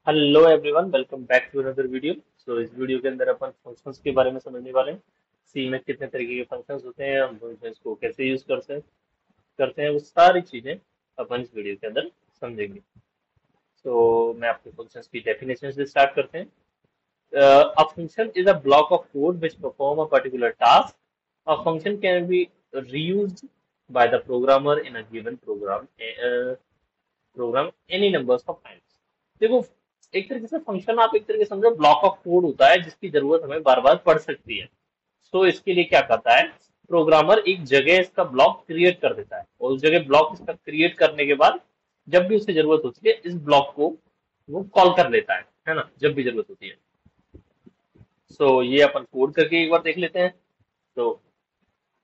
Hello everyone, welcome back to another video. इस video के अंदर अपन फंक्शंस के बारे में समझने वाले हैं। सी में कितने तरीके के फंक्शंस होते हैं, हम फंक्शंस को कैसे यूज करते हैं वो सारी चीजें अपन इस वीडियो के अंदर समझेंगे। मैं आपके फंक्शंस की डेफिनेशन से स्टार्ट करते हैं। A function is a block of code which perform a particular task. A function can be reused by the programmer in a given program any numbers of times। देखो, एक तरीके से function आप एक तरीके से समझो ब्लॉक ऑफ कोड होता है जिसकी जरूरत हमें बार बार पड़ सकती है। इसके लिए क्या करता है, प्रोग्रामर एक जगह इसका ब्लॉक क्रिएट कर देता है और उस जगह ब्लॉक इसका क्रिएट करने के बाद जब भी उसे जरूरत होती है इस ब्लॉक को वो कॉल कर लेता है ना, जब भी जरूरत होती है। ये अपन कोड करके एक बार देख लेते हैं। तो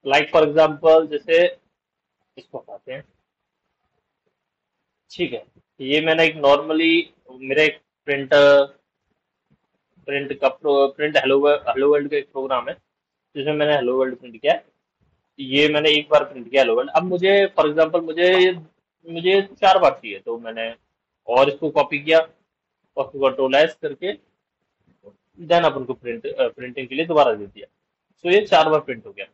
लाइक फॉर एग्जांपल, जैसे इसको हटाते हैं। ठीक है, ये मैंने एक नॉर्मली मेरा एक प्रिंट प्रिंट हेलो वर्ल्ड का एक प्रोग्राम है जिसमें मैंने हेलो वर्ल्ड प्रिंट किया है। ये मैंने एक बार प्रिंट किया हेलो वर्ल्ड। अब मुझे फॉर एग्जांपल मुझे 4 बार चाहिए, तो मैंने और इसको कॉपी किया और कंट्रोल एस करके देन अपन को प्रिंटिंग के लिए दोबारा दे दिया। ये 4 बार प्रिंट हो गया।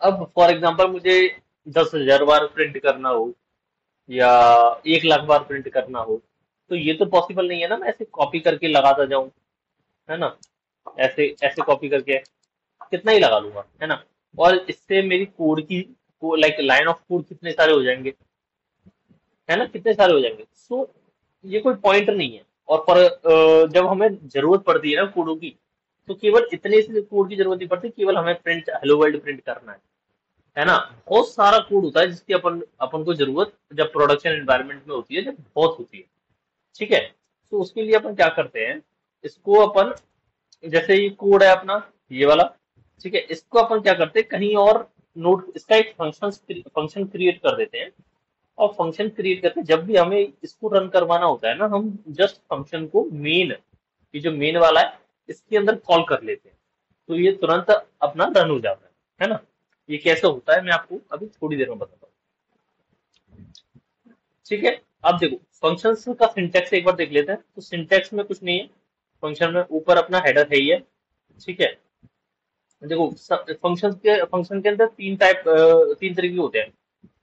अब फॉर एग्जांपल मुझे 10,000 बार प्रिंट करना हो या 1 लाख बार प्रिंट करना हो, तो ये तो पॉसिबल नहीं है ना, मैं ऐसे कॉपी करके लगाता जाऊं, है ना। ऐसे ऐसे कॉपी करके कितना ही लगा लूंगा, है ना। और इससे मेरी कोड की लाइक लाइन ऑफ कोड कितने सारे हो जाएंगे, है ना, कितने सारे हो जाएंगे। ये कोई पॉइंट नहीं है। और पर जब हमें जरूरत पड़ती है ना कोडों की, तो केवल इतने से कोड की जरूरत नहीं पड़ती, केवल हमें प्रिंट हेलो वर्ल्ड प्रिंट करना है ना। बहुत सारा कोड होता है जिसकी अपन अपन को जरूरत जब प्रोडक्शन एनवायरनमेंट में होती है, जब बहुत होती है। ठीक है, उसके लिए अपन क्या करते हैं, इसको अपन, जैसे ये कोड है अपना, ये वाला। ठीक है, इसको अपन क्या करते हैं, कहीं और नोट इसका एक फंक्शन क्रिएट कर देते हैं। और फंक्शन क्रिएट करके जब भी हमें इसको रन करवाना होता है ना, हम जस्ट फंक्शन को ये जो मेन वाला है इसके अंदर कॉल कर लेते हैं, तो ये तुरंत अपना रन हो जाता है ना। ये कैसे होता है मैं आपको अभी थोड़ी देर में बताता हूँ। ठीक है, अब देखो फंक्शंस का सिंटेक्स एक बार देख लेते हैं। तो सिंटेक्स में कुछ नहीं है, फंक्शन में ऊपर अपना हेडर है ही है। ठीक है, देखो फंक्शन के अंदर तीन तरीके होते हैं।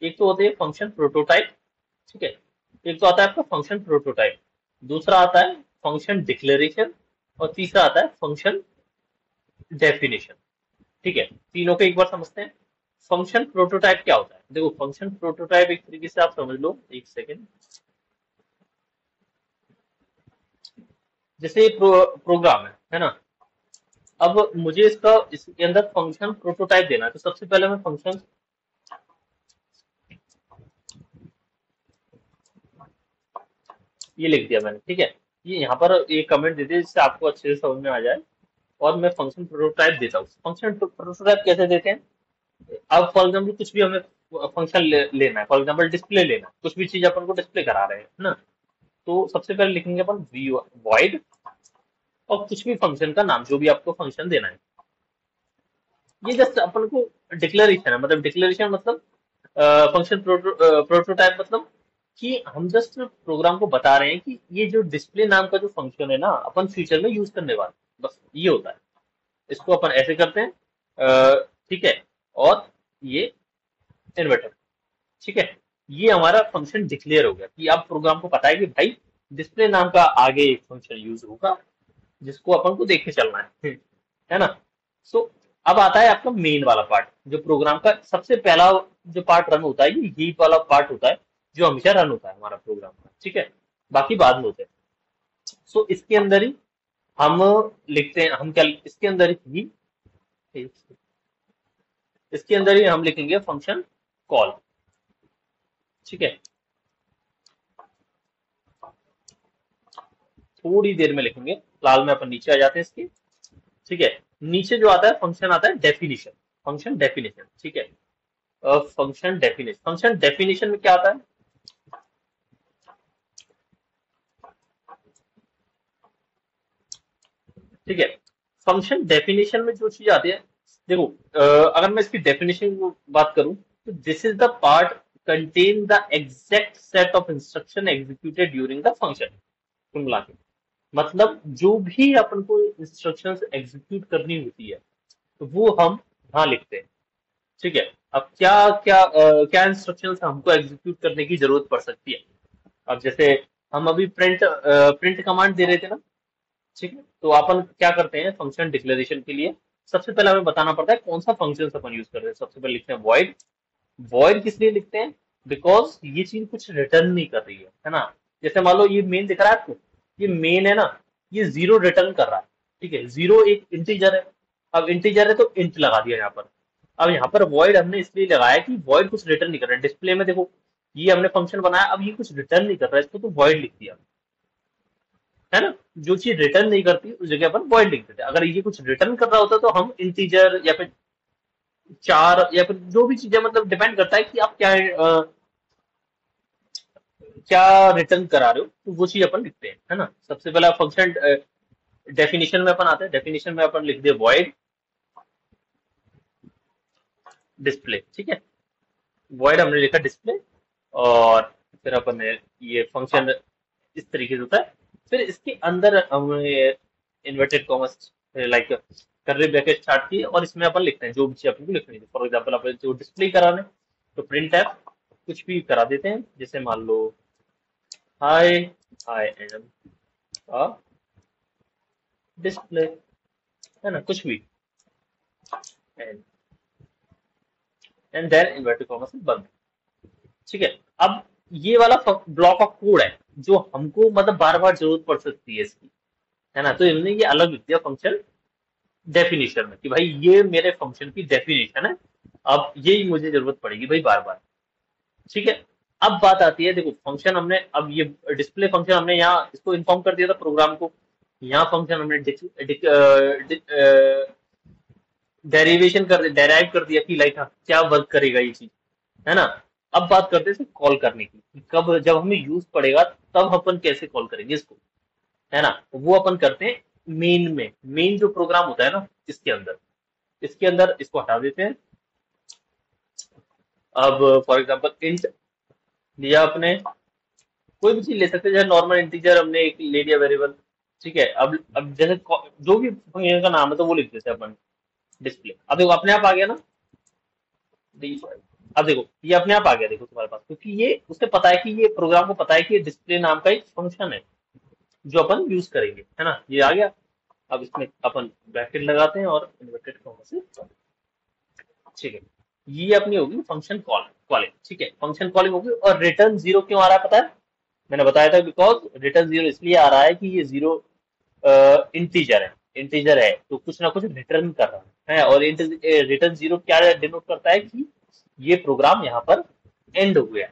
एक तो होते हैं फंक्शन प्रोटोटाइप। ठीक है, एक तो आता है आपका फंक्शन प्रोटोटाइप, दूसरा आता है फंक्शन डिक्लेरेशन, और तीसरा आता है फंक्शन डेफिनेशन। ठीक है, तीनों को एक बार समझते हैं। फंक्शन प्रोटोटाइप क्या होता है, देखो फंक्शन प्रोटोटाइप एक तरीके से आप समझ लो, एक सेकेंड। जैसे प्रोग्राम है ना। अब मुझे इसके अंदर फंक्शन प्रोटोटाइप देना है, तो सबसे पहले मैं फंक्शन ये लिख दिया मैंने। ठीक है, ये यहाँ पर एक कमेंट दे दिया जिससे आपको अच्छे से समझ में आ जाए। और मैं फंक्शन प्रोटोटाइप देता हूँ। फंक्शन प्रोटोटाइप कैसे देते हैं, अब फॉर एग्जाम्पल कुछ भी हमें फंक्शन लेना है, फॉर एग्जाम्पल डिस्प्ले लेना है, कुछ भी चीज अपन को डिस्प्ले करा रहे हैं ना। तो सबसे पहले लिखेंगे अपन वॉइड और कुछ भी फंक्शन का नाम, जो भी आपको फंक्शन देना है। ये जस्ट अपन को डिक्लेरेशन है, मतलब डिक्लेरेशन मतलब फंक्शन प्रोटोटाइप मतलब कि हम जस्ट प्रोग्राम को बता रहे हैं कि ये जो डिस्प्ले नाम का जो फंक्शन है ना, अपन फ्यूचर में यूज करने वाले, बस ये होता है। इसको अपन ऐसे करते हैं। ठीक है, और ये इन्वर्टर। ठीक है, ये हमारा फंक्शन डिक्लेयर हो गया कि अब प्रोग्राम को पता है कि भाई डिस्प्ले नाम का आगे एक फंक्शन यूज होगा जिसको अपन को देख के चलना है ना। अब आता है आपका मेन वाला पार्ट, जो प्रोग्राम का सबसे पहला जो पार्ट रन होता है, ये हीप वाला पार्ट होता है जो हमेशा रन होता है हमारा प्रोग्राम का। ठीक है, बाकी बाद में होते हैं। इसके अंदर ही हम लिखते हैं, हम क्या इसके अंदर ही इसके अंदर ही हम लिखेंगे फंक्शन कॉल। ठीक है, थोड़ी देर में लिखेंगे, फिलहाल में अपन नीचे आ जाते हैं इसके। ठीक है, नीचे जो आता है फंक्शन आता है डेफिनेशन। फंक्शन डेफिनेशन, ठीक है। फंक्शन डेफिनेशन में क्या आता है, ठीक है। फंक्शन डेफिनेशन में जो चीज आती है, देखो अगर मैं इसकी डेफिनेशन की बात करूं, तो this is the part contain the exact set of instruction executed during the function. कुल मिला के मतलब जो भी अपन को इंस्ट्रक्शंस एग्जीक्यूट करनी होती है तो वो हम यहाँ लिखते हैं। ठीक है। अब क्या क्या क्या इंस्ट्रक्शंस हमको एग्जीक्यूट करने की जरूरत पड़ सकती है। अब जैसे हम अभी प्रिंट कमांड दे रहे थे ना। ठीक है। तो अपन क्या करते हैं फंक्शन डिक्लेरेशन के लिए सबसे पहले हमें बताना पड़ता है कौन सा फंक्शन अपन यूज कर रहे हैं। सबसे पहले लिखते हैं वॉइड। वॉइड किस लिए लिखते हैं? बिकॉज ये चीज कुछ रिटर्न नहीं कर रही है ना। जैसे मान लो ये मेन दिख रहा है आपको, ये मेन है ना, ये जीरो रिटर्न कर रहा है। ठीक है, जीरो एक इंटीजर है। अब इंटीजर है तो इंट लगा दिया यहाँ पर। अब यहाँ पर वॉइड हमने इसलिए लगाया कि वॉइड कुछ रिटर्न नहीं कर रहा है। डिस्प्ले में देखो ये हमने फंक्शन बनाया, अब ये कुछ रिटर्न नहीं कर रहा है, इसको तो वॉइड लिख दिया। है ना। जो चीज रिटर्न नहीं करती उस जगह पर वॉइड लिख देते हैं। अगर ये कुछ रिटर्न कर रहा होता तो हम इंटीजर या फिर चार या फिर जो भी चीजें, मतलब डिपेंड करता है कि आप क्या क्या रिटर्न करा रहे हो, तो वो चीज अपन लिखते हैं। है ना। सबसे पहला फंक्शन डेफिनेशन में अपन आते हैं। डेफिनेशन में अपन लिख दे वॉइड डिस्प्ले। ठीक है। वॉइड हमने लिखा डिस्प्ले, और फिर अपन ने ये फंक्शन इस तरीके से होता है। फिर इसके अंदर हमने inverted commas like curly bracket start की, और इसमें अपन लिखते हैं जो भी चीज अपन को लिखनी है। फॉर एग्जाम्पल अपन जो डिस्प्ले कराने तो प्रिंट एफ कुछ भी करा देते हैं। जैसे मान लो hi I am a display, है ना, कुछ भी। एंड देन इन्वर्टेड कॉमर्स बंद। ठीक है। अब ये वाला ब्लॉक ऑफ कोड है जो हमको मतलब बार बार जरूरत पड़ सकती है इसकी। है ना। तो हमने ये अलग लिख दिया फंक्शन डेफिनेशन में कि भाई ये मेरे फंक्शन की डेफिनेशन है। अब यही मुझे जरूरत पड़ेगी भाई बार बार। ठीक है। अब बात आती है, देखो फंक्शन हमने अब ये डिस्प्ले फंक्शन हमने यहाँ इसको इन्फॉर्म कर दिया था प्रोग्राम को। यहाँ फंक्शन हमने डेरिवेशन कर डेराइव कर दिया कि लाइक क्या वर्क करेगा ये चीज। है ना। अब बात करते हैं कॉल करने की कि कब जब हमें यूज पड़ेगा तब अपन कैसे कॉल करेंगे इसको। है ना। तो वो अपन करते हैं मेन में। मेन जो प्रोग्राम होता है ना इसके अंदर इसको हटा देते हैं। अब फॉर एग्जांपल इंट लिया आपने, कोई भी चीज ले सकते हैं। जैसे नॉर्मल इंटीजर हमने एक ले लिया वेरिएबल। ठीक है। अब जैसे जो भी फंक्शन का नाम है तो वो लिख देते हैं अपन डिस्प्ले। अब देखो अपने आप आ गया ना। अब देखो ये अपने आप आ गया, देखो तुम्हारे पास, क्योंकि ये उसे पता है कि ये प्रोग्राम को पता है कि ये डिस्प्ले नाम का एक फंक्शन है जो अपन यूज करेंगे। है ना। ये आ गया। अब इसमें अपन ब्रैकेट लगाते हैं और इन्वर्टेड कॉमा से। ठीक है। ये अपनी होगी फंक्शन कॉलिंग। ठीक है। फंक्शन कॉलिंग होगी। और रिटर्न जीरो क्यों आ रहा है पता है? मैंने बताया था बिकॉज रिटर्न जीरो इसलिए आ रहा है कि ये जीरो इंटीजर है। इंटीजर है तो कुछ ना कुछ रिटर्न कर रहा है। और रिटर्न जीरो क्या डिनोट करता है कि ये प्रोग्राम यहाँ पर एंड हो गया।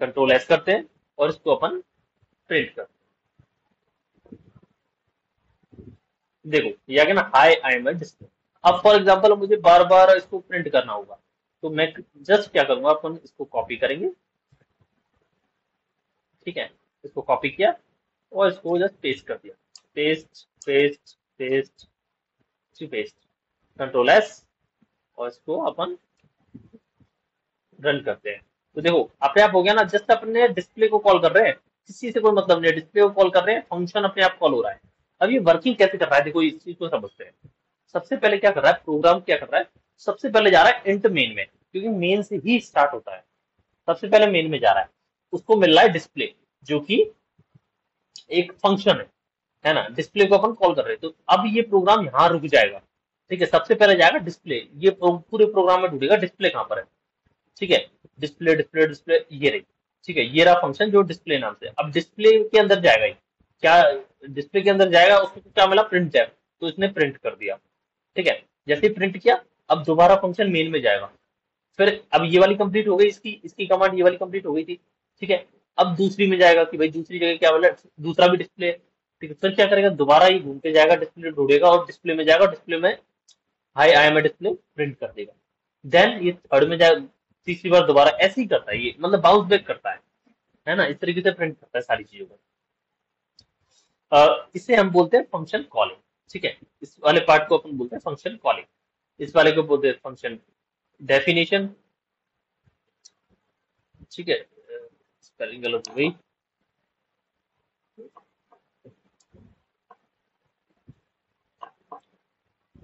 कंट्रोल एस करते हैं और इसको अपन प्रिंट करते हैं। देखो ये आ गया ना, हाई आई एम डिस्प्ले। अब फॉर एग्जाम्पल मुझे बार बार इसको प्रिंट करना होगा तो मैं जस्ट क्या करूंगा, अपन इसको कॉपी करेंगे। ठीक है। इसको कॉपी किया और इसको जस्ट पेस्ट कर दिया। Paste paste paste paste, control S, और इसको अपन रन करते हैं। तो देखो अपने आप हो गया ना। जस्ट अपने डिस्प्ले को कॉल कर रहे हैं, किसी से कोई मतलब नहीं है, डिस्प्ले को कॉल कर रहे हैं, फंक्शन अपने आप कॉल हो रहा है। अब ये वर्किंग कैसे कर रहा है, देखो इस चीज को समझते हैं। सबसे पहले क्या कर रहा है प्रोग्राम, क्या कर रहा है, सबसे पहले जा रहा है इंट मेन में, क्योंकि मेन से ही स्टार्ट होता है। सबसे पहले मेन में जा रहा है, उसको मिल रहा है डिस्प्ले जो कि एक फंक्शन है ना। डिस्प्ले को अपन कॉल कर रहे हैं तो अब ये प्रोग्राम यहाँ रुक जाएगा। ठीक है। सबसे पहले जाएगा डिस्प्ले, ये पूरे प्रोग्राम में ढूंढेगा डिस्प्ले कहाँ पर है। ठीक है। डिस्प्ले डिस्प्ले डिस्प्ले ये रही। ठीक है। ये रहा फंक्शन जो डिस्प्ले नाम से। अब डिस्प्ले के अंदर जाएगा ये क्या, डिस्प्ले के अंदर जाएगा, उसको क्या मिला, प्रिंट टैब, तो इसने प्रिंट कर दिया। ठीक है। जैसे ही प्रिंट किया अब दोबारा फंक्शन मेन में जाएगा। फिर अब ये वाली कंप्लीट हो गई, इसकी इसकी कमांड ये वाली कंप्लीट हो गई थी। ठीक है। अब दूसरी में जाएगा कि भाई दूसरी जगह क्या बोला, दूसरा भी डिस्प्ले। ठीक है। फिर क्या करेगा, दोबारा ये घूम के जाएगा, डिस्प्ले ढूंढेगा और डिस्प्ले में जाएगा, डिस्प्ले में hi I am a display print कर देगा। देन ये थर्ड में जाए, तीसरी बार दोबारा ऐसे ही करता है ये, मतलब बाउंस बैक करता है ना। इस तरीके से प्रिंट करता है सारी चीजों को। इसे हम बोलते हैं फंक्शन कॉलिंग। ठीक है। इस वाले पार्ट को अपन बोलते हैं फंक्शन कॉलिंग। इस वाले को बोलते हैं फंक्शन डेफिनेशन। ठीक है। स्पेलिंग गलत हो गई।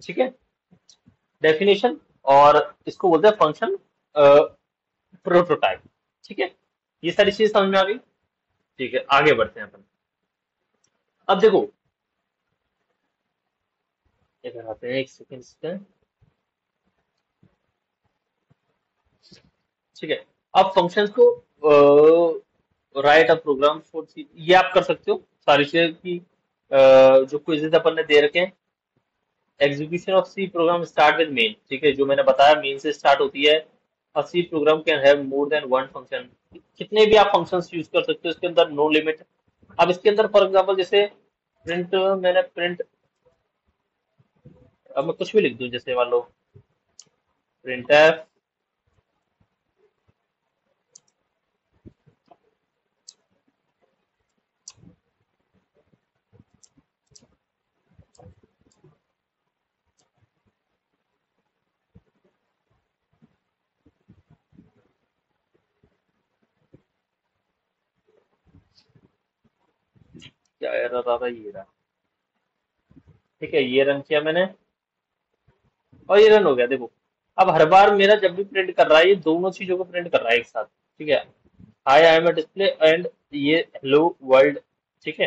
ठीक है, डेफिनेशन, और इसको बोलते हैं फंक्शन प्रोटोटाइप। ठीक है, ये सारी चीज समझ में आ गई। ठीक है, आगे बढ़ते हैं अपन। अब देखो, इधर आते हैं, एक सेकेंड से। ठीक है, अब फंक्शंस को राइट अ प्रोग्राम फॉर सी, ये आप कर सकते हो सारी चीजें की। जो क्विजेज अपन ने दे रखे हैं, execution of C program start with main. ठीक है, जो मैंने बताया मेन से स्टार्ट होती है। और C program can have more than one function, कितने भी आप फंक्शंस यूज कर सकते हो, इसके अंदर नो लिमिट। अब इसके अंदर फॉर एग्जांपल जैसे प्रिंट, मैंने प्रिंट, अब मैं कुछ भी लिख दूं, जैसे मान लो प्रिंट एफ, क्या एरर आ रहा है, ये रहा। ठीक है, ये रन किया मैंने, और ये रन हो गया। देखो, अब हर बार मेरा जब भी प्रिंट कर रहा है, ये दोनों चीजों को प्रिंट कर रहा है एक साथ। ठीक है, high I am a display and ये हेलो वर्ल्ड। ठीक है,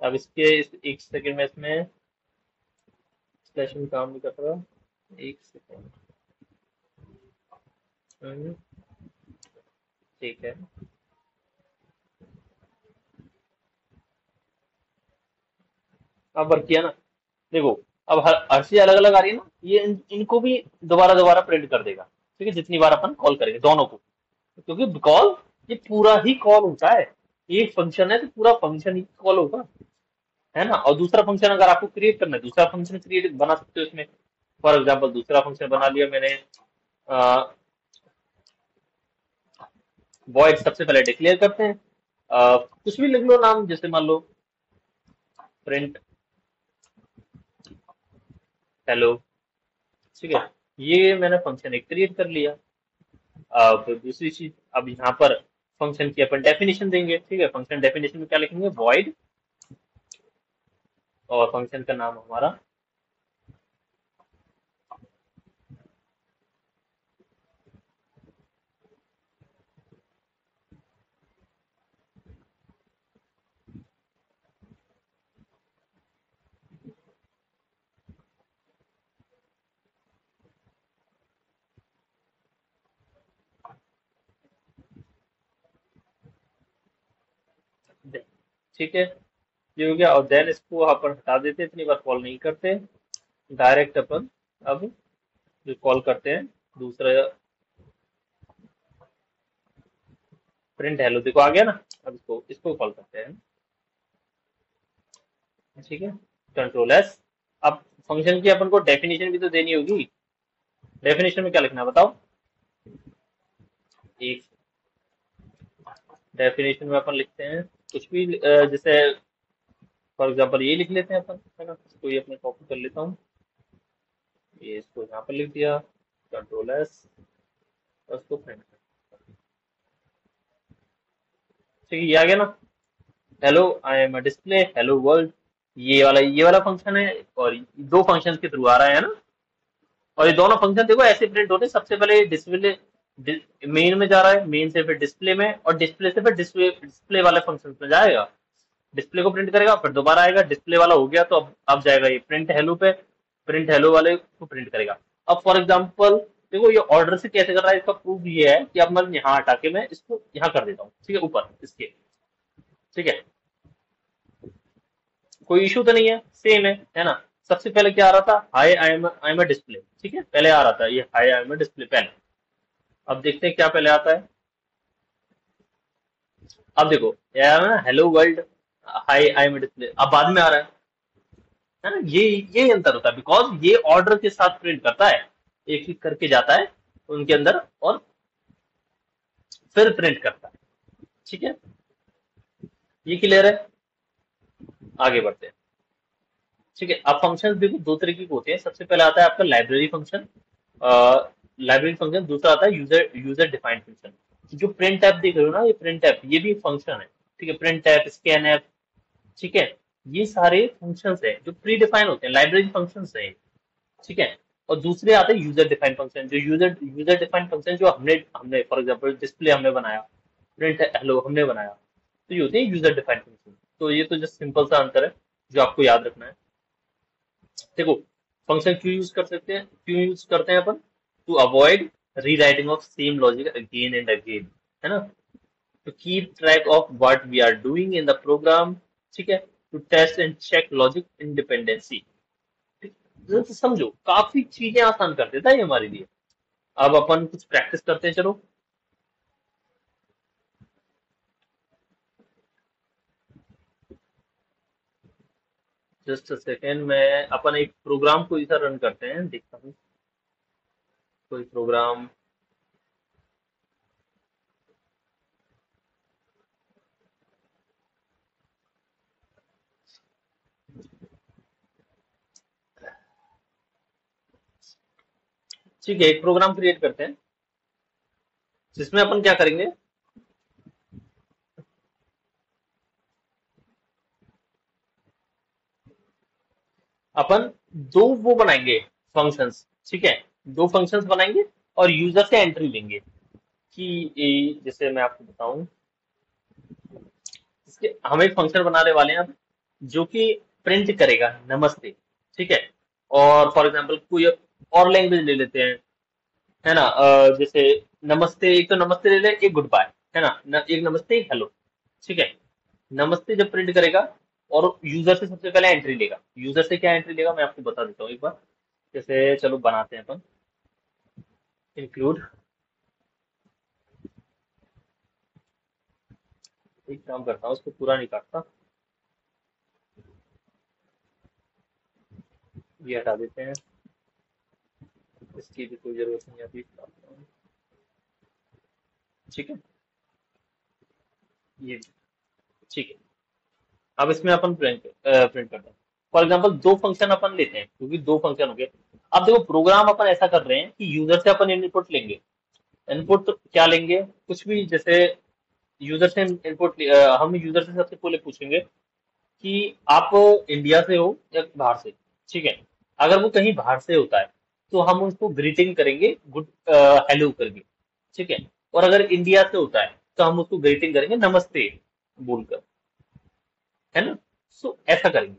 अब एक सेकंड में इसमें स्लैश में काम नहीं कर रहा, एक सेकंड। ठीक है, अब वर्क किया ना। देखो, अब हर चीज अलग अलग आ रही है ना, ये इनको भी दोबारा दोबारा प्रिंट कर देगा। ठीक है, जितनी बार अपन कॉल करेंगे दोनों को, क्योंकि कॉल, ये पूरा ही कॉल होता है। एक फंक्शन है तो पूरा फंक्शन ही कॉल होगा, है ना। और दूसरा फंक्शन अगर आपको क्रिएट करना है, दूसरा फंक्शन क्रिएट बना सकते हो इसमें। फॉर एग्जाम्पल दूसरा फंक्शन बना लिया मैंने, वॉइड सबसे पहले डिक्लेयर करते हैं। कुछ भी लिख लो नाम, जैसे मान लो प्रिंट हेलो। ठीक है, ये मैंने फंक्शन एक क्रिएट कर लिया। अब दूसरी चीज, अब यहाँ पर फंक्शन की अपन डेफिनेशन देंगे। ठीक है, फंक्शन डेफिनेशन में क्या लिखेंगे, वॉइड, और फंक्शन का नाम हमारा दे। ठीक है, ये हो गया। और देन इसको अपन हटा देते हैं, इतनी बार कॉल नहीं करते, डायरेक्ट अपन अब जो कॉल करते हैं दूसरा प्रिंट हेलो। देखो आ गया ना, अब इसको इसको कॉल करते हैं। ठीक है, कंट्रोल एस। अब फंक्शन की अपन को डेफिनेशन भी तो देनी होगी। डेफिनेशन में क्या लिखना है बताओ। एक डेफिनेशन में अपन लिखते हैं कुछ भी, जैसे फॉर एग्जांपल ये लिख लेते हैं अपन, है ना। इसको ये अपने कॉपी कर लेता हूँ, ये इसको यहाँ पर लिख दिया, कंट्रोल एस, और इसको प्रिंट। ठीक है, ये आ गया ना, hello I am a display, hello world. ये वाला फंक्शन है, और दो फंक्शन के थ्रू आ रहा है ना। और ये दोनों फंक्शन देखो ऐसे प्रिंट होते हैं, सबसे पहले डिस्प्ले मेन में जा रहा है, मेन से फिर डिस्प्ले में, और डिस्प्ले से फिर डिस्प्ले डिस्प्ले वाले फंक्शन में जाएगा। डिस्प्ले को प्रिंट करेगा, फिर दोबारा आएगा, डिस्प्ले वाला हो गया तो अब जाएगा ये प्रिंट हेलो पे, प्रिंट हेलो वाले को प्रिंट करेगा। अब फॉर एग्जाम्पल देखो, ये ऑर्डर से कैसे कर रहा है, इसका प्रूफ ये है कि अब मैं यहाँ हटा के मैं इसको यहाँ कर देता हूँ। ठीक है, ऊपर इसके। ठीक है, कोई इशू तो नहीं है, सेम है ना। सबसे पहले क्या आ रहा था, high I am a display. ठीक है, पहले आ रहा था ये high I am a display पहले। अब देखते हैं क्या पहले आता है। अब देखो, यार ना hello world, high I am a display, अब बाद में आ रहा है ना। ये अंतर होता है, बिकॉज ये ऑर्डर के साथ प्रिंट करता है, एक एक करके जाता है उनके अंदर, और फिर प्रिंट करता है। ठीक है, ये क्लियर है। आगे बढ़ते हैं। ठीक है, अब फंक्शन देखो दो तरीके के होते हैं। सबसे पहले आता है आपका लाइब्रेरी फंक्शन, लाइब्रेरी फंक्शन। दूसरा आता है यूजर यूजर डिफाइंड फंक्शन। जो प्रिंट ऐप देख रहे हो ना, ये प्रिंट ऐप, ये भी फंक्शन है। ठीक है, प्रिंट ऐप, स्कैन ऐप, ठीक है। ये सारे फंक्शंस है जो प्री डिफाइन होते हैं, लाइब्रेरी फंक्शंस है। ठीक है। और दूसरे आते हैं यूजर डिफाइन फंक्शन, जो यूजर डिफाइन फंक्शन जो हमने हमने फॉर एग्जांपल डिस्प्ले हमने बनाया, प्रिंट हेलो हमने बनाया, तो ये होते हैं यूजर डिफाइन फंक्शन। तो ये तो जस्ट सिंपल सा आंसर है जो आपको याद रखना है। देखो, फंक्शन क्यों यूज कर सकते हैं, क्यों यूज करते हैं अपन? To avoid rewriting of same logic again and again, है ना? To keep track of what we are doing in the program. ठीक है। To test and check logic independency. तो समझो, काफी चीजें आसान कर देता है ये हमारे लिए। अब अपन कुछ प्रैक्टिस करते हैं, चलो। जस्ट अ सेकेंड, मैं अपन एक प्रोग्राम को इधर रन करते हैं, देखता हूँ कोई प्रोग्राम। ठीक है, एक प्रोग्राम क्रिएट करते हैं जिसमें अपन क्या करेंगे। अपन दो वो बनाएंगे, फंक्शंस। ठीक है। दो फंक्शंस बनाएंगे और यूजर से एंट्री लेंगे कि जैसे मैं आपको बताऊं, इसके हम एक फंक्शन बनाने वाले हैं अब, जो कि प्रिंट करेगा नमस्ते। ठीक है। और फॉर एग्जांपल कोई और लैंग्वेज ले लेते हैं, है ना? जैसे नमस्ते, एक तो नमस्ते ले ले, एक गुड बाय, है ना? एक नमस्ते, एक हेलो। ठीक है। नमस्ते जब प्रिंट करेगा और यूजर से सबसे पहले एंट्री लेगा, यूजर से क्या एंट्री लेगा मैं आपको बता देता हूँ एक बार। जैसे चलो बनाते हैं अपन, इंक्लूड। एक काम करता हूँ, उसको पूरा नहीं काटता, ये हटा देते हैं, इसकी भी कोई जरूरत नहीं है अभी। ठीक है, ये भी। ठीक है। अब इसमें अपन प्रिंट करते हैं। फॉर एग्जांपल दो फंक्शन अपन लेते हैं, क्योंकि दो फंक्शन हो गए। अब देखो, प्रोग्राम अपन ऐसा कर रहे हैं कि यूजर से अपन इनपुट लेंगे। इनपुट क्या लेंगे? कुछ भी, जैसे यूजर से इनपुट, हम यूजर से सबसे पहले पूछेंगे कि आप इंडिया से हो या बाहर से। ठीक है। अगर वो कहीं बाहर से होता है तो हम उसको ग्रीटिंग करेंगे गुड, हेलो करके। ठीक है। और अगर इंडिया से होता है तो हम उसको ग्रीटिंग करेंगे नमस्ते बोलकर, है ना? सो ऐसा करेंगे।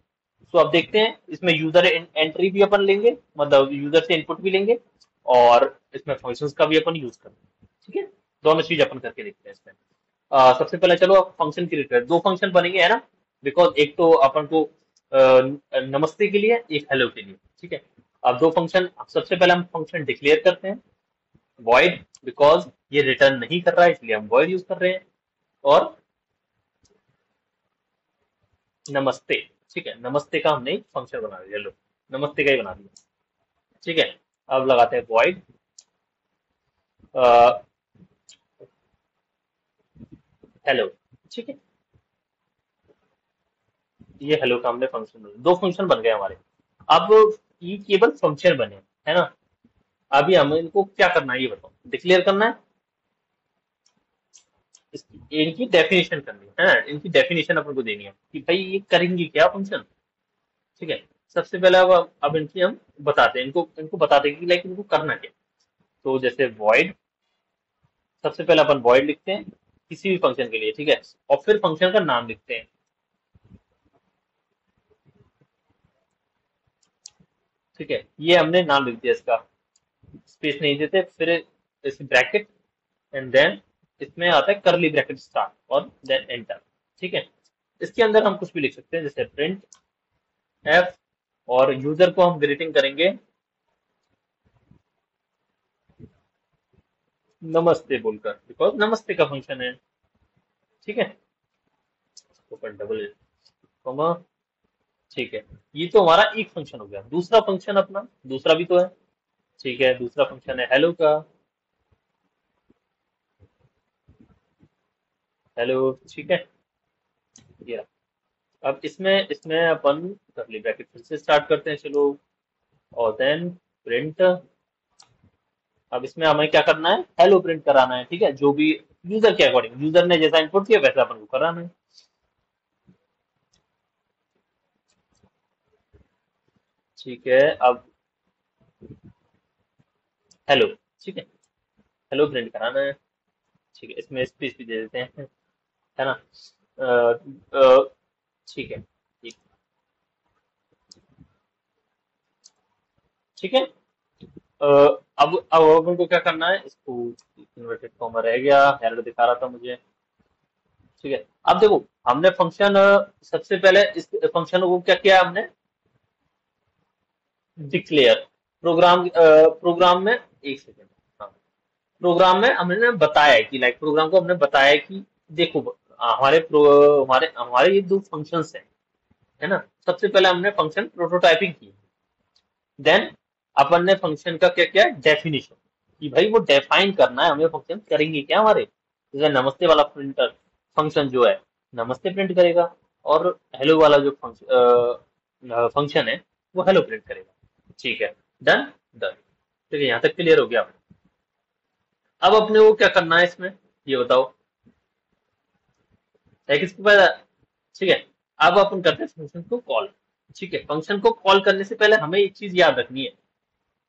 सो अब देखते हैं, इसमें यूजर एंट्री भी अपन लेंगे, मतलब यूजर से इनपुट भी लेंगे, और इसमें फंक्शंस का भी अपन यूज करेंगे। ठीक है। दोनों चीज अपन करके देखते हैं इसमें। सबसे पहले चलो अब फंक्शन क्रिएट करें, दो फंक्शन बनेंगे, है ना? बिकॉज एक तो अपन को नमस्ते के लिए, एक हेलो के लिए। ठीक है। अब दो फंक्शन, सबसे पहले हम फंक्शन डिक्लेयर करते हैं, वॉइड, बिकॉज ये रिटर्न नहीं कर रहा है इसलिए हम वॉइड यूज कर रहे हैं। और नमस्ते। ठीक है, नमस्ते का हमने एक फंक्शन बना दिया, लो, नमस्ते का ही बना दिया। ठीक है। अब लगाते हैं वॉइड हेलो। ठीक है। ये हेलो का हमने फंक्शन बना, दो फंक्शन बन गए हमारे। अब ये केवल फंक्शन बने, है ना? अभी हमें इनको क्या करना है ये बताओ, डिक्लेयर करना है, इनकी डेफिनेशन करनी है ना? इनकी डेफिनेशन अपन को देनी है कि भाई ये करेंगे क्या फंक्शन। ठीक है। सबसे पहले अब इनकी हम बताते हैं, इनको इनको बताते हैं कि लाइक इनको करना क्या। तो जैसे वॉइड, सबसे पहले अपन वॉइड लिखते हैं किसी भी फंक्शन के लिए। ठीक है। और फिर फंक्शन का नाम लिखते हैं। ठीक है, ये हमने नाम लिख दिया इसका, स्पेस नहीं देते, फिर इस ब्रैकेट, एंड देन इसमें आता है करली ब्रैकेट स्टार्ट, और देन एंटर। ठीक है। इसके अंदर हम कुछ भी लिख सकते हैं, जैसे प्रिंट एफ, और यूजर को हम ग्रीटिंग करेंगे नमस्ते बोलकर, बिकॉज नमस्ते का फंक्शन है। ठीक है। ऊपर डबल कॉमा। ठीक है। ये तो हमारा एक फंक्शन हो गया, दूसरा फंक्शन अपना, दूसरा भी तो है। ठीक है, दूसरा फंक्शन है हेलो का, हेलो। ठीक है। ये रहा। अब इसमें इसमें अपन करली ब्रैकेट फिर से स्टार्ट करते हैं, चलो। और देन प्रिंट। अब इसमें हमें क्या करना है, हेलो प्रिंट कराना है। ठीक है, जो भी यूजर के अकॉर्डिंग, यूजर ने जैसा इनपुट किया वैसा अपन को कराना है। ठीक है। अब हेलो, ठीक है, हेलो प्रिंट कराना है। ठीक है, इसमें स्पेस भी दे देते हैं, है ना। ठीक है, ठीक। ठीक है। अब अपन को क्या करना है, इसको इन्वर्टेड कॉमा रह गया, एरर दिखा रहा था मुझे। ठीक है। अब देखो, हमने फंक्शन सबसे पहले इस फंक्शन को क्या किया हमने, डिक्लेयर। प्रोग्राम में एक सेकेंड, हाँ, प्रोग्राम में हमने बताया है कि लाइक प्रोग्राम को हमने बताया है कि देखो, हमारे हमारे ये दो फंक्शंस हैं, है ना। सबसे पहले हमने फंक्शन प्रोटोटाइपिंग की, देन अपन ने फंक्शन का क्या किया, डेफिनेशन, कि भाई वो डिफाइन करना है हमें फंक्शन करेंगे क्या हमारे। जैसे नमस्ते वाला प्रिंटर फंक्शन जो है, नमस्ते प्रिंट करेगा, और हेलो वाला जो फंक्शन है वो हेलो प्रिंट करेगा। ठीक है, डन, डन। ठीक है, यहाँ तक क्लियर हो गया। अब अपने को क्या करना है इसमें, ये बताओ, है किसके पास। ठीक है, अब अपन करते हैं फंक्शन को कॉल। ठीक है, फंक्शन को कॉल करने से पहले हमें एक चीज याद रखनी है,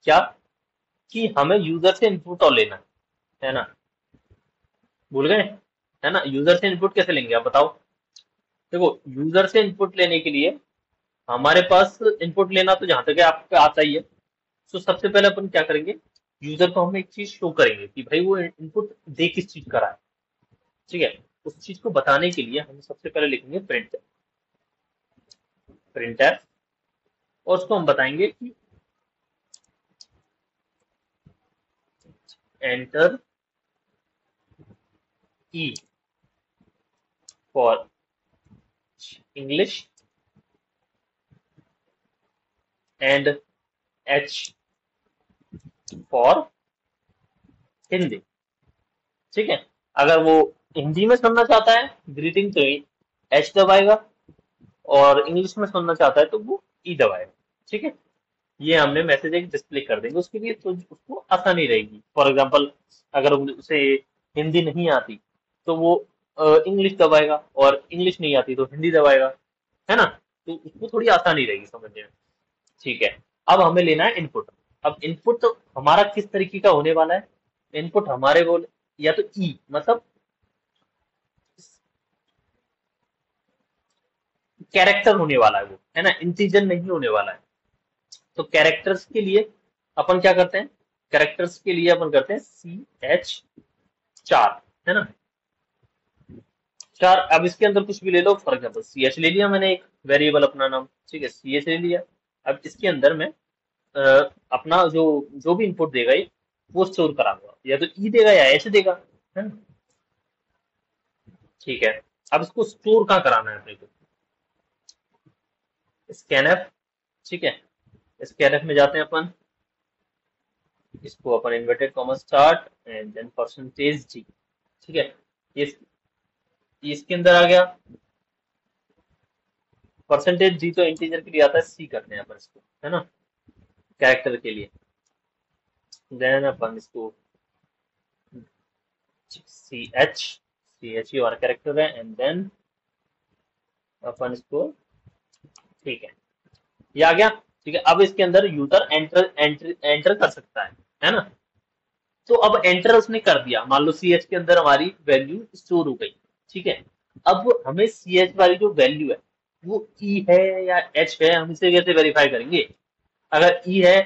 क्या, कि हमें यूजर से इनपुट और लेना है ना। भूल गए, है ना। यूजर से इनपुट कैसे लेंगे आप बताओ। देखो, यूजर से इनपुट लेने के लिए हमारे पास इनपुट लेना तो जहां तक है आपको आता ही है। तो सबसे पहले अपन क्या करेंगे, यूजर को हम एक चीज शो करेंगे कि भाई वो इनपुट दे किस चीज का रहा है। ठीक है, उस चीज को बताने के लिए हम सबसे पहले लिखेंगे प्रिंट, प्रिंटर, और उसको हम बताएंगे कि enter E for English and H for Hindi. ठीक है, अगर वो हिंदी में सुनना चाहता है ग्रीटिंग, तो एच दबाएगा, और इंग्लिश में सुनना चाहता है तो वो ई दबाएगा। ठीक है, ये हमने मैसेज एक डिस्प्ले कर देंगे उसके लिए, तो उसको आसानी रहेगी। फॉर एग्जांपल, अगर उसे हिंदी नहीं आती तो वो इंग्लिश दबाएगा, और इंग्लिश नहीं आती तो हिंदी दबाएगा, है ना। तो उसको थोड़ी आसानी रहेगी समझने में। ठीक है, अब हमें लेना है इनपुट। अब इनपुट तो हमारा किस तरीके का होने वाला है, इनपुट हमारे बोले या तो ई, मतलब कैरेक्टर होने वाला है वो, है ना, इंटीजर नहीं होने वाला है। तो कैरेक्टर्स के लिए अपन क्या करते हैं, कैरेक्टर्स के लिए अपन करते हैं CH 4, है ना, 4। अब इसके अंदर कुछ भी ले लो, फॉर एग्जाम्पल CH ले लिया मैंने, एक वेरिएबल अपना नाम, ठीक है, CH ले लिया। अब इसके अंदर मैं अपना जो जो भी इनपुट देगा ये, वो स्टोर कराऊंगा, या तो ई देगा या एच देगा, है ना। ठीक है, अब इसको स्टोर कहाँ कराना है अपने को, स्कैनफ। ठीक है, स्कैनफ में जाते हैं अपन, इसको अपन inverted comma start and then percentage G. ठीक है, ये ये इसके अंदर आ गया। परसेंटेज जी तो इंटीजर के लिए आता है, सी करते हैं अपन इसको, है ना, कैरेक्टर के लिए। देन अपन इसको सी एच ही हमारा कैरेक्टर है, एंड देन अपन इसको, ठीक है, ये आ गया। ठीक है, अब इसके अंदर यूजर एंटर एंटर एंटर कर सकता है ना। तो अब एंटर उसने कर दिया, मान लो सी एच के अंदर हमारी वैल्यू स्टोर हो गई। ठीक है, अब हमें सी एच वाली जो वैल्यू है वो ई है या एच है, हम इसे कैसे वेरीफाई करेंगे। अगर ई है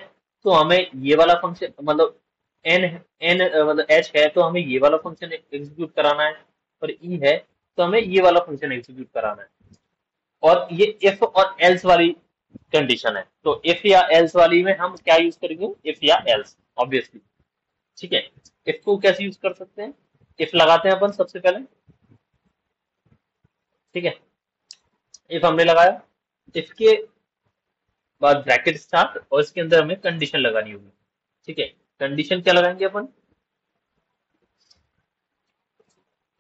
तो हमें ये वाला फंक्शन, मतलब एन एन मतलब एच है तो हमें ये वाला फंक्शन एग्जीक्यूट कराना है, और ई है तो हमें ये वाला फंक्शन एग्जीक्यूट कराना है। और ये इफ और एल्स वाली कंडीशन है, तो इफ या एल्स वाली में हम क्या यूज करेंगे, इफ या एल्स, ऑब्वियसली। ठीक है, इफ को कैसे यूज कर सकते हैं, इफ लगाते हैं अपन सबसे पहले। ठीक है, इफ हमने लगाया, इफ के बाद ब्रैकेट स्टार्ट, और इसके अंदर हमें कंडीशन लगानी होगी। ठीक है, कंडीशन क्या लगाएंगे अपन,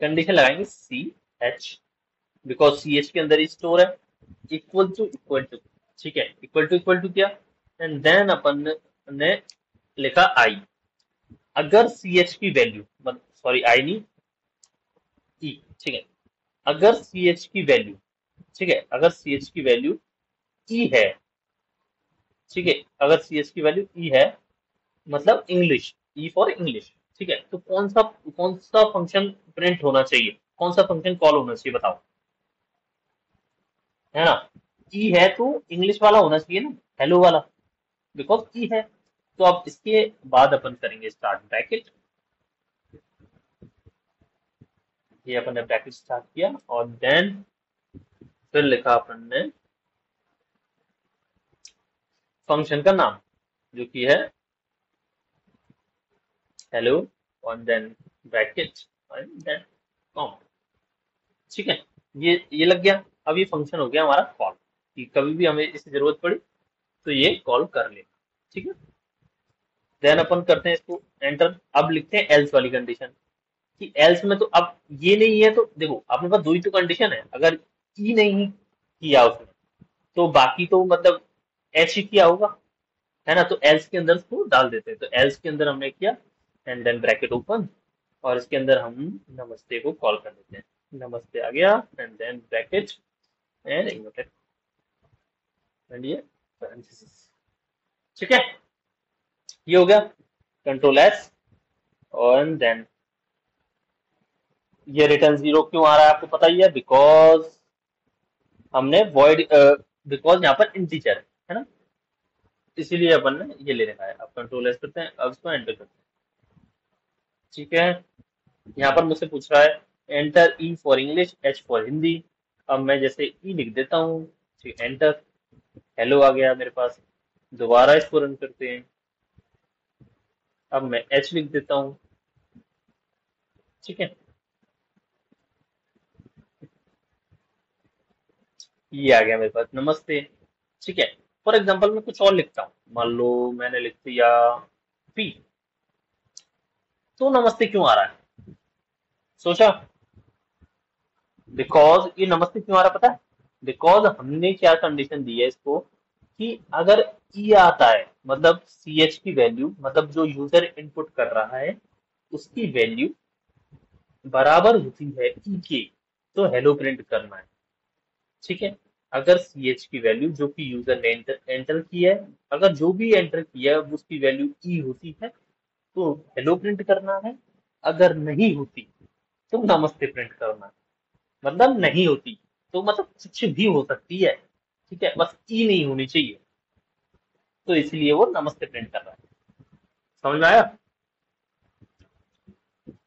कंडीशन लगाएंगे CH, बिकॉज CH के अंदर ही स्टोर है, इक्वल टू इक्वल टू। ठीक है, इक्वल टू क्या, एंड देन अपन ने लिखा आई। अगर CH की वैल्यू, मतलब सॉरी आई नहीं, ई। ठीक है, अगर CH की वैल्यू, ठीक है, अगर CH की वैल्यू ई है, ठीक है, अगर सी एच की वैल्यू ई है, मतलब इंग्लिश, ई फॉर इंग्लिश, ठीक है, तो कौन सा फंक्शन प्रिंट होना चाहिए, कौन सा फंक्शन कॉल होना चाहिए बताओ, है ना? ई है तो इंग्लिश वाला होना चाहिए ना, हेलो वाला, बिकॉज ई है। तो अब इसके बाद अपन करेंगे स्टार्ट ब्रैकेट, ये अपन ने ब्रैकेट स्टार्ट किया, और देन फिर लिखा अपन ने फंक्शन का नाम, जो कि है हेलो, और देन ब्रैकेट, और देन कॉमा, ठीक है। ये लग गया। अब ये फंक्शन हो गया हमारा कॉल, कि कभी भी हमें इसकी जरूरत पड़ी तो ये कॉल कर ले, ठीक है। देन अपन करते हैं इसको एंटर। अब लिखते हैं एल्स वाली कंडीशन, कि एल्स में तो अब ये नहीं है, तो देखो अपने पास दो ही तो कंडीशन है, अगर ई नहीं किया उसने तो बाकी तो मतलब एच ही किया होगा, है ना? तो एल्स के अंदर उसको डाल देते हैं, तो एल्स के अंदर हमने किया, एंड देन ब्रैकेट ओपन, और इसके अंदर हम नमस्ते को कॉल कर देते हैं, नमस्ते आ गया, and then bracket and inverted, and ये parenthesis, ठीक है। ये हो गया कंट्रोल एस, और देन ये रिटर्न जीरो क्यों आ रहा है आपको पता ही है, बिकॉज हमने वॉइड, बिकॉज यहाँ पर इंटीजर है ना, इसीलिए अपन ने ये ले रखा है। अब कंट्रोल एस करते हैं, अब इसको एंटर करते हैं, ठीक है। यहाँ पर मुझसे पूछ रहा है enter E for English, H for Hindi. अब मैं जैसे ई लिख देता हूँ, ठीक, एंटर, हेलो आ गया मेरे पास। दोबारा इसको रन करते हैं, अब मैं एच लिख देता हूँ, ठीक है, ये आ गया मेरे पास नमस्ते, ठीक है। फॉर एग्जाम्पल मैं कुछ और लिखता हूँ, मान लो मैंने लिख दिया पी, तो नमस्ते क्यों आ रहा है, सोचा? बिकॉज ये नमस्ते क्यों आ रहा है पता है, बिकॉज हमने क्या कंडीशन दी है इसको, कि अगर ई आता है, मतलब सी एच की वैल्यू, मतलब जो यूजर इनपुट कर रहा है उसकी वैल्यू बराबर होती है ई के, तो हेलो प्रिंट करना है, ठीक है। अगर सी एच की वैल्यू जो कि यूजर ने एंटर की है, अगर जो भी एंटर किया है उसकी वैल्यू ई होती है तो हेलो प्रिंट करना है, अगर नहीं होती तो नमस्ते प्रिंट करना है। मतलब नहीं होती तो मतलब कुछ भी हो सकती है, ठीक है, बस ई नहीं होनी चाहिए, तो इसलिए वो नमस्ते प्रिंट कर रहा है। समझ में आया?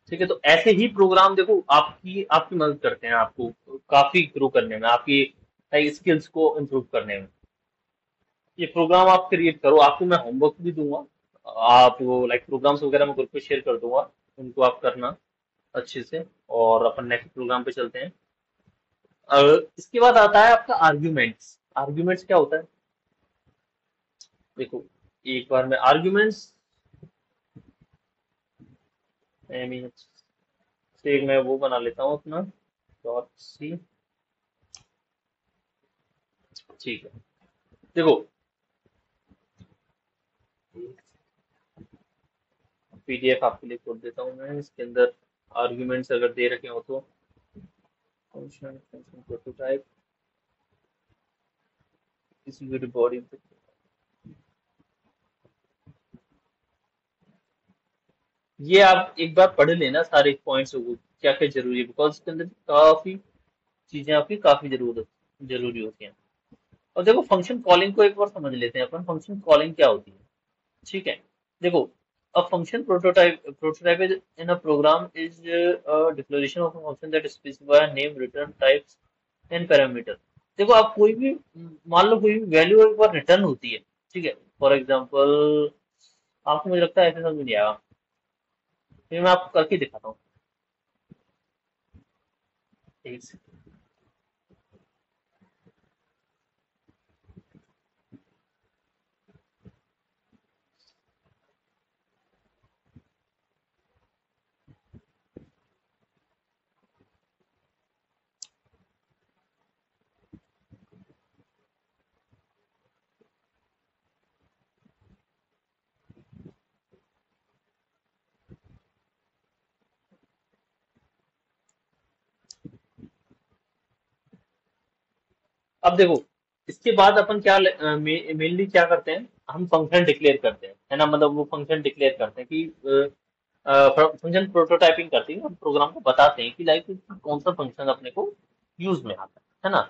ठीक है, तो ऐसे ही प्रोग्राम देखो आपकी आपकी मदद करते हैं, आपको काफी ग्रो करने में, आपकी स्किल्स को इम्प्रूव करने में। ये प्रोग्राम आप क्रिएट करो, आपको मैं होमवर्क भी दूंगा, आप वो लाइक प्रोग्राम्स वगैरह मैं ग्रुप पे शेयर कर दूंगा, उनको आप करना अच्छे से, और अपन नेक्स्ट प्रोग्राम पे चलते हैं। इसके बाद आता है आपका आर्ग्यूमेंट्स। आर्ग्यूमेंट्स क्या होता है, देखो एक बार मैं आर्ग्यूमेंट्स से मैं वो बना लेता हूँ अपना डॉट सी, ठीक है। देखो पीडीएफ आपके लिए खोल देता हूँ मैं, इसके अंदर आर्ग्यूमेंट्स अगर दे रखे हो तो फंक्शन फंक्शन प्रोटोटाइप, किसी भी बॉडी, ये आप एक बार पढ़ लेना सारे पॉइंट्स को, क्या क्या जरूरी है, बिकॉज इसके अंदर काफी चीजें आपकी काफी जरूरत जरूरी होती हैं। और देखो फंक्शन कॉलिंग को एक बार समझ लेते हैं अपन, फंक्शन कॉलिंग क्या होती है, ठीक है। देखो a function prototype is in a program is a declaration of a function that specify name, return types and parameter। देखो आप कोई भी, मान लो कोई भी वैल्यू एक बार रिटर्न होती है, ठीक है। फॉर एग्जांपल आपको मुझे लगता है ऐसे समझ नहीं आया, फिर मैं आपको करके दिखाता हूँ, एक second। अब देखो इसके बाद अपन क्या मेनली क्या करते हैं, हम फंक्शन डिक्लेयर करते हैं, है ना, मतलब वो फंक्शन डिक्लेयर करते हैं कि फंक्शन प्रोटोटाइपिंग करते हैं, हम प्रोग्राम को बताते हैं कि लाइक कौन सा फंक्शन अपने को यूज में आता है ना।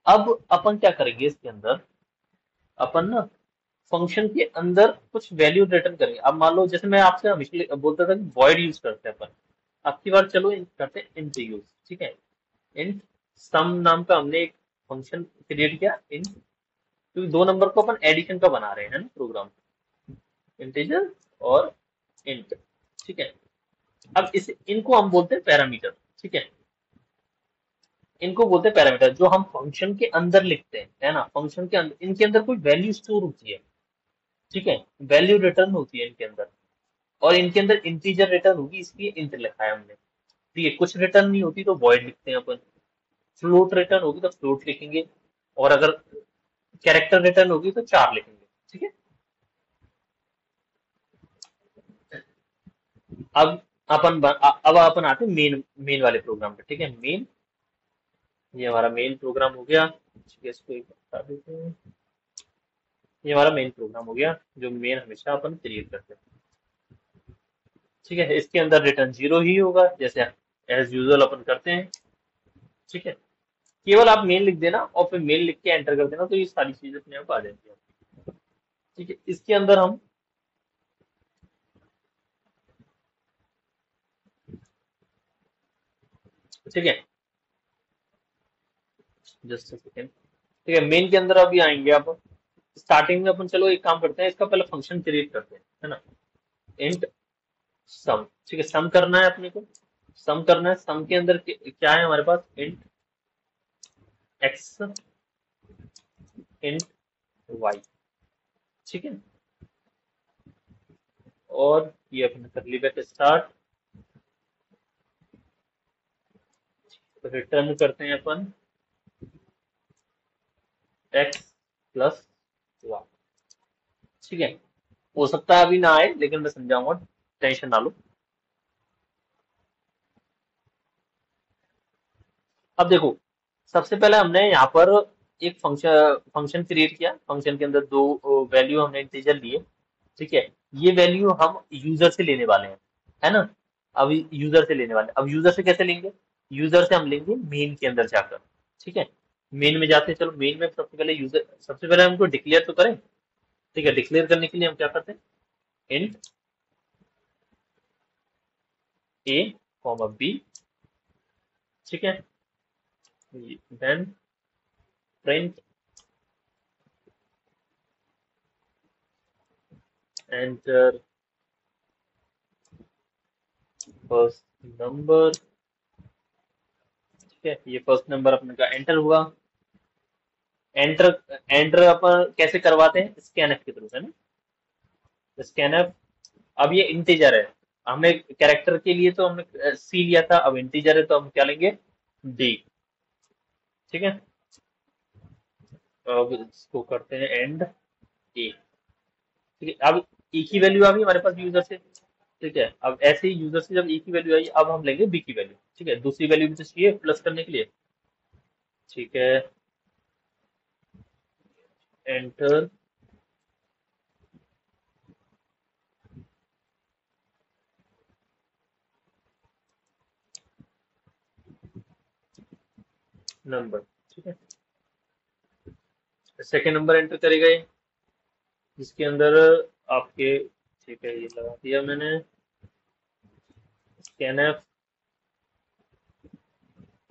अब अपन क्या करेंगे इसके अंदर, अपन ना फंक्शन के अंदर कुछ वैल्यू रिटर्न करेंगे। अब मान लो जैसे मैं आपसे हमेशा बोलता था कि वॉइड यूज करते हैं अपन, अब की बार चलो करते हैं इंट यूज, ठीक है। इंट सम नाम का हमने एक फंक्शन क्रिएट किया इंट, क्योंकि दो नंबर को अपन एडिशन का बना रहे हैं, है ना प्रोग्राम, इंटीजर और इंट, ठीक है। अब इस इनको हम बोलते हैं पैरामीटर, ठीक है। इनको बोलते हैं पैरामीटर, जो हम फंक्शन के अंदर लिखते हैं, है ना, फंक्शन के अंदर इनके अंदर कोई वैल्यू स्टोर होती है, ठीक है, वैल्यू रिटर्न होती है इनके अंदर, और इनके अंदर इंटीजर रिटर्न होगी, इसलिए इंट लिखा है हमने, ठीक है। कुछ रिटर्न नहीं होती तो वॉइड लिखते हैं अपन, फ्लोट रिटर्न होगी तो फ्लोट लिखेंगे, और अगर कैरेक्टर रिटर्न होगी तो चार लिखेंगे, ठीक है। अब अब अपन आते हैं मेन मेन वाले प्रोग्राम पे, ठीक है। मेन, ये हमारा मेन प्रोग्राम हो गया, ठीक है, इसको एक बता देते हैं। ये हमारा मेन प्रोग्राम हो गया, जो मेन हमेशा अपन क्रिएट करते हैं, ठीक है। इसके अंदर रिटर्न जीरो ही होगा, जैसे एज यूजुअल अपन करते हैं, ठीक है। केवल आप मेन लिख देना और फिर मेन लिख के एंटर कर देना, तो ये सारी चीजें अपने आप आ जाएंगी, ठीक है। इसके अंदर हम, ठीक है, जस्ट सेकेंड, ठीक है, मेन के अंदर अभी आएंगे आप। स्टार्टिंग में अपन चलो एक काम करते हैं, इसका पहले फंक्शन क्रिएट करते हैं, है ना। इंट सम, ठीक है, सम करना है अपने को, सम करना है। सम के अंदर क्या है हमारे पास, इंट एक्स, इंट वाई, ठीक है। और ये अपने करली ब्रैकेट स्टार्ट, रिटर्न करते हैं अपन एक्स प्लस वाई, ठीक है। हो सकता है अभी ना आए, लेकिन मैं समझाऊंगा, टेंशन ना लो। अब देखो, सबसे पहले हमने यहाँ पर एक फंक्शन फंक्शन क्रिएट किया, फंक्शन के अंदर दो वैल्यू हमने इंटीजर लिए, ठीक है। ये वैल्यू हम यूजर से लेने वाले हैं, है ना। अब यूजर से लेने वाले, अब यूजर से कैसे लेंगे, यूजर से हम लेंगे मेन के अंदर जाकर, ठीक है। मेन में जाते हैं, चलो मेन में सबसे पहले यूजर, सबसे पहले हमको डिक्लेयर तो करें, ठीक है। डिक्लेयर करने के लिए हम क्या करते हैं, इंट ए कॉमा बी, ठीक है, then print enter first number, ठीक है। ये फर्स्ट नंबर अपने का एंटर हुआ। एंटर एंटर अपन कैसे करवाते हैं, स्कैनएफ के थ्रू, है ना, स्कैनएफ। अब ये इंटीजर है, हमने कैरेक्टर के लिए तो हमने सी लिया था, अब इंटीजर है तो हम क्या लेंगे, डी, ठीक है। अब इसको करते हैं एंड ए, ठीक है। अब एक ही वैल्यू आ गई हमारे पास यूजर से, ठीक है। अब ऐसे ही यूजर से जब एक ही वैल्यू आई, अब हम लेंगे बी की वैल्यू, ठीक है। दूसरी वैल्यू भी तो चाहिए प्लस करने के लिए, ठीक है। एंटर नंबर, ठीक है। सेकेंड नंबर एंटर करेगा ये, जिसके अंदर आपके, ठीक है, ये लगा दिया मैंने, scanf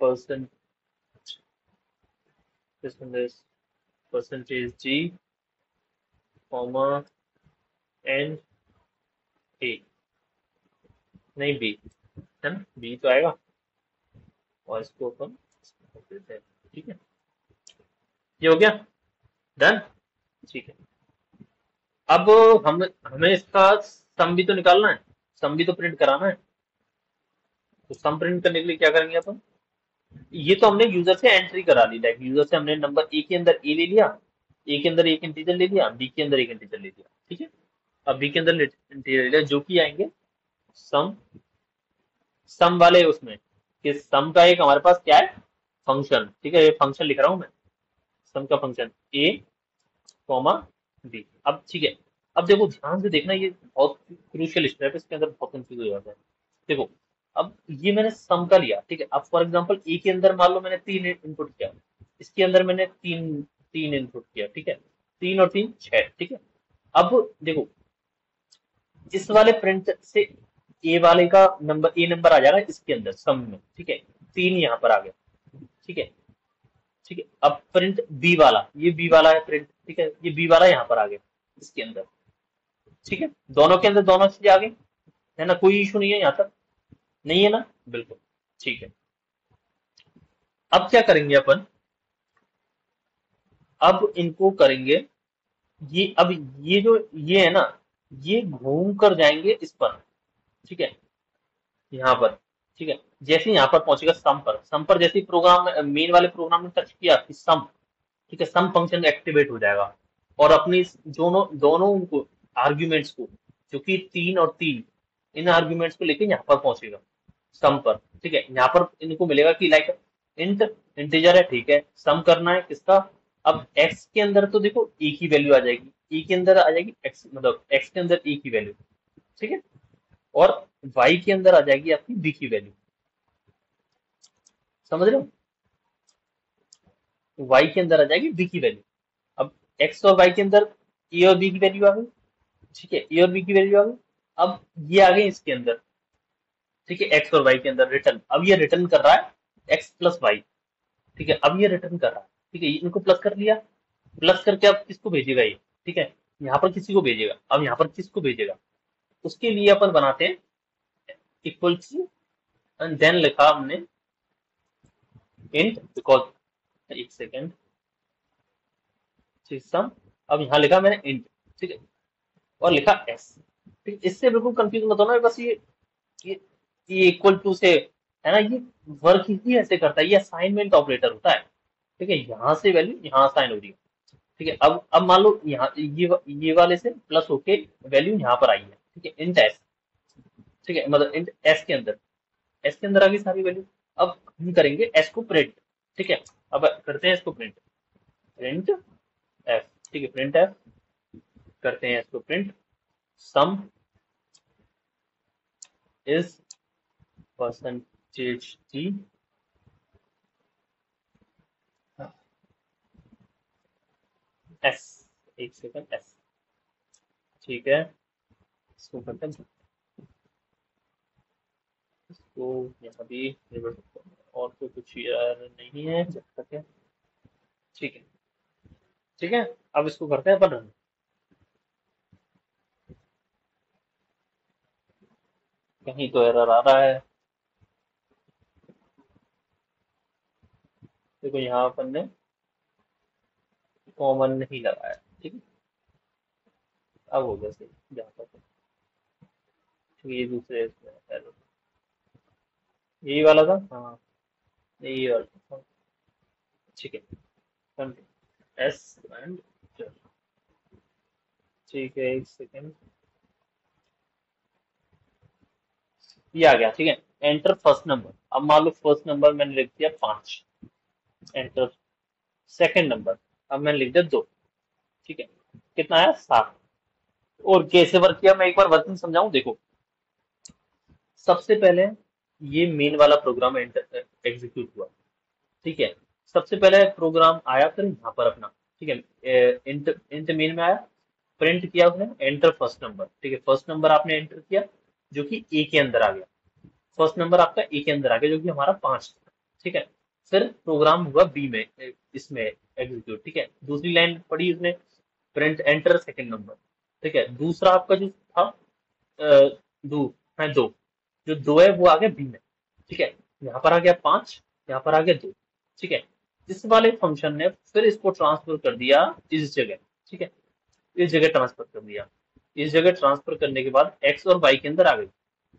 percent, percentage G comma and A, नहीं बी, है ना, बी तो आएगा, और इसको अपन कर देते हैं, ठीक है। ये हो गया, डन, ठीक है। अब हम हमें इसका सम भी तो निकालना है, सम भी तो प्रिंट कराना है, तो सम प्रिंट करने के लिए क्या करेंगे अपन, ये तो हमने यूजर से एंट्री करा ली, लाइक यूजर से हमने नंबर ए के अंदर ए ले लिया, ए के अंदर एक इंटीजर ले लिया, बी के अंदर एक इंटीजर ले लिया, ठीक है। अब बी के अंदर इंटीजर ले लिया, जो कि आएंगे सम, सम वाले उसमें, कि सम का एक हमारे पास क्या है, फंक्शन, ठीक है, ये फंक्शन लिख रहा हूं मैं, सम का फंक्शन ए कॉमा बी। अब ठीक है, अब देखो ध्यान से देखना, ये बहुत क्रूशियल स्टेप है, इसके अंदर बहुत कंफ्यूज हो जाता है। देखो, अब ये मैंने सम का लिया, ठीक है। अब फॉर एग्जांपल ए के अंदर मान लो मैंने 3 इनपुट किया, इसके अंदर मैंने तीन तीन इनपुट किया, ठीक है। 3 और 3 6, ठीक है। अब देखो, इस वाले प्रिंट से ए वाले का नंबर, ए नंबर आ जाएगा इसके अंदर सम में, ठीक है। 3 यहाँ पर आ गया, ठीक है। ठीक है, अब प्रिंट बी वाला, ये बी वाला है प्रिंट, ठीक है, ये बी वाला यहाँ पर आ गया इसके अंदर, ठीक है। दोनों के अंदर दोनों चीजें आ गई, है ना, कोई इशू नहीं है यहाँ तक, नहीं है ना, बिल्कुल ठीक है। अब क्या करेंगे अपन, अब इनको करेंगे, ये अब ये जो ये है ना, ये घूम कर जाएंगे इस पर, ठीक है, यहाँ पर, ठीक है। जैसे यहाँ पर पहुंचेगा सम पर जैसे ही प्रोग्राम मेन वाले प्रोग्राम में टच किया कि सम, ठीक है, सम फंक्शन एक्टिवेट हो जाएगा और अपनी दोनों दोनों उनको आर्ग्यूमेंट्स को, जो कि 3 और 3, इन आर्ग्यूमेंट्स को लेके यहाँ पर पहुंचेगा सम पर, ठीक है। यहाँ पर इनको मिलेगा कि लाइक इंट इंटीजर है, ठीक है, सम करना है किसका। अब एक्स के अंदर तो देखो ए की वैल्यू आ जाएगी, ए के अंदर आ जाएगी एक्स, मतलब एक्स के अंदर ए की वैल्यू, ठीक है, और वाई के अंदर आ जाएगी आपकी बी की वैल्यू, समझ रहे हो, वाई के अंदर आ जाएगी बी की वैल्यू। अब एक्स और वाई के अंदर ए और बी की वैल्यू आ गई, ठीक है, ए और बी की वैल्यू आ गई। अब ये आ गई इसके अंदर, ठीक है, एक्स और वाई के अंदर रिटर्न, अब ये रिटर्न कर रहा है एक्स प्लस वाई, ठीक है। अब ये रिटर्न कर रहा है, ठीक है, इनको प्लस कर लिया, प्लस करके अब किसको भेजेगा ये, ठीक है, यहाँ पर किसी को भेजेगा। अब यहाँ पर किसको भेजेगा, उसके लिए अपन बनाते हैं इक्वल टू, एंड देन लिखा हमने इंट, बिकॉज एक सेकेंड, सिस्टम, अब यहाँ लिखा मैंने इंट, ठीक है, और लिखा एस, ठीक है। इससे बिल्कुल कंफ्यूज मत होना, बस ये ये इक्वल टू से, है ना, ये वर्क ही ऐसे करता है, ये असाइनमेंट ऑपरेटर होता है, ठीक है। यहाँ से वैल्यू यहाँ असाइन हो रही है, ठीक है। अब मान लो यहाँ ये वाले से प्लस होके वैल्यू यहाँ पर आई है, ठीक है, इंट एस, ठीक है, मतलब इंट एस के अंदर, एस के अंदर आ गई सारी वैल्यू। अब हम करेंगे एस को प्रिंट, ठीक है। अब करते हैं इसको प्रिंट, प्रिंट एफ, ठीक है, प्रिंट एफ करते हैं इसको print, some is percentage T, S, एक सेकंड एस, ठीक है। इसको करते हैं, इसको यहाँ भी और तो कुछ यार नहीं है जब तक है, ठीक है, ठीक है। अब इसको करते हैं अपन रन, कहीं तो एरर आ रहा है, देखो यहाँ अपन ने कॉमन नहीं लगाया, ठीक है। अब हो गया सही जहाँ तक, ये दूसरे इसमें error। यही वाला था, हाँ, यही वाला था, ठीक है, एस एंड, ठीक है, एक सेकेंड, ये आ गया, ठीक है। एंटर फर्स्ट नंबर, अब मान लो फर्स्ट नंबर मैंने लिख दिया 5, एंटर सेकंड नंबर, अब मैंने लिख दिया 2, ठीक है, कितना आया 7। और कैसे वर्क किया मैं एक बार वर्किंग समझाऊं, देखो, सबसे पहले ये मेन वाला प्रोग्राम एग्जीक्यूट हुआ, ठीक है। सबसे पहले प्रोग्राम आया फिर यहाँ पर अपना, ठीक है, इंट इंट मेन में आया, प्रिंट किया उसने एंटर फर्स्ट नंबर, ठीक है, फर्स्ट नंबर आपने एंटर किया जो कि ए के अंदर आ गया, फर्स्ट नंबर आपका ए के अंदर आ गया जो कि हमारा 5, ठीक है। फिर प्रोग्राम हुआ बी में, इसमें एग्जीक्यूट, ठीक है, दूसरी लाइन पढ़ी उसने, प्रिंट एंटर सेकंड नंबर, ठीक है। दूसरा आपका जो था दो है, दो, जो दो है वो आ गया बी में, ठीक है। यहाँ पर आ गया 5, यहाँ पर आ गया 2, ठीक है। इस वाले फंक्शन ने फिर इसको ट्रांसफर कर दिया इस जगह, ठीक है, इस जगह ट्रांसफर कर दिया, इस जगह ट्रांसफर करने के बाद एक्स और वाई के अंदर आ गई,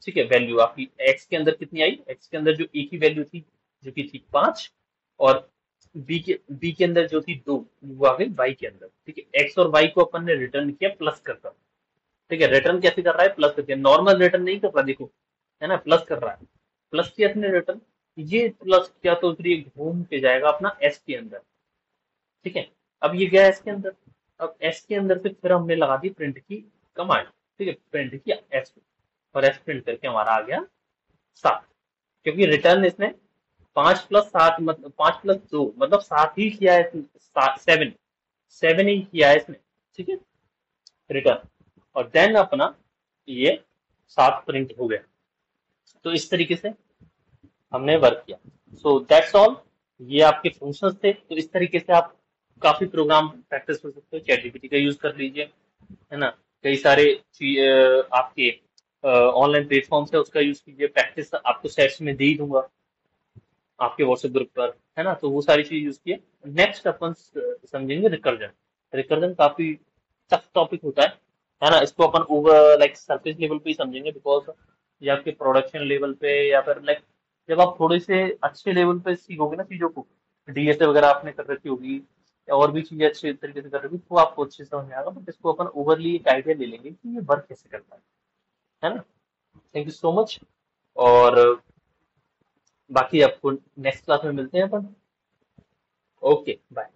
ठीक है, वैल्यू आपकी एक्स के अंदर कितनी आई, एक्स के अंदर जो ए की वैल्यू थी जो कि थी 5, और बी के अंदर जो थी 2, वो आ गई वाई के अंदर, ठीक है। एक्स और वाई को अपन ने रिटर्न किया प्लस कर, ठीक है। रिटर्न कैसे कर रहा है, प्लस करके, नॉर्मल रिटर्न नहीं कर रहा, देखो, है ना, प्लस कर रहा है, प्लस किया अपने रिटर्न, ये प्लस किया तो फिर ये घूम के जाएगा अपना एस के अंदर, ठीक है। अब ये गया एस के अंदर। अब एस के अंदर से फिर हमने लगा दी प्रिंट की कमांड। ठीक है, प्रिंट किया एस, और एस प्रिंट करके हमारा आ गया 7, क्योंकि रिटर्न इसने 5+7 मतलब 5+2 मतलब 7 ही किया है, 7 7 ही किया है इसने। ठीक है, रिटर्न, और देन अपना ये 7 प्रिंट हो गया। तो इस तरीके से हमने वर्क किया। So that's all. ये आपके फंक्शंस थे। तो इस तरीके से आप काफी प्रोग्राम प्रैक्टिस कर सकते हो। चैट जीपीटी का यूज कर लीजिए, है ना। कई सारे आपके ऑनलाइन प्लेटफॉर्म्स है, उसका यूज कीजिए। प्रैक्टिस आपको सेट्स में दे ही दूंगा आपके व्हाट्सएप ग्रुप पर, है ना। तो वो सारी चीज यूज किए। नेक्स्ट अपन समझेंगे रिकर्जन। रिकर्जन काफी टफ टॉपिक होता है ना। इसको अपन ओवर लाइक सरफेस लेवल पे ही समझेंगे, बिकॉज ये आपके प्रोडक्शन लेवल पे या फिर लाइक जब आप थोड़े से अच्छे लेवल पे सीखोगे ना चीजों को, डीएसए वगैरह आपने कर रखी होगी या और भी चीजें अच्छे तरीके से कर रखी, तो आपको अच्छे से समझ में आएगा। बट इसको अपन ओवरली एक आइडिया ले लेंगे कि ये वर्क कैसे करता है ना। Thank you so much. और बाकी आपको नेक्स्ट क्लास में मिलते हैं अपन। Okay, bye.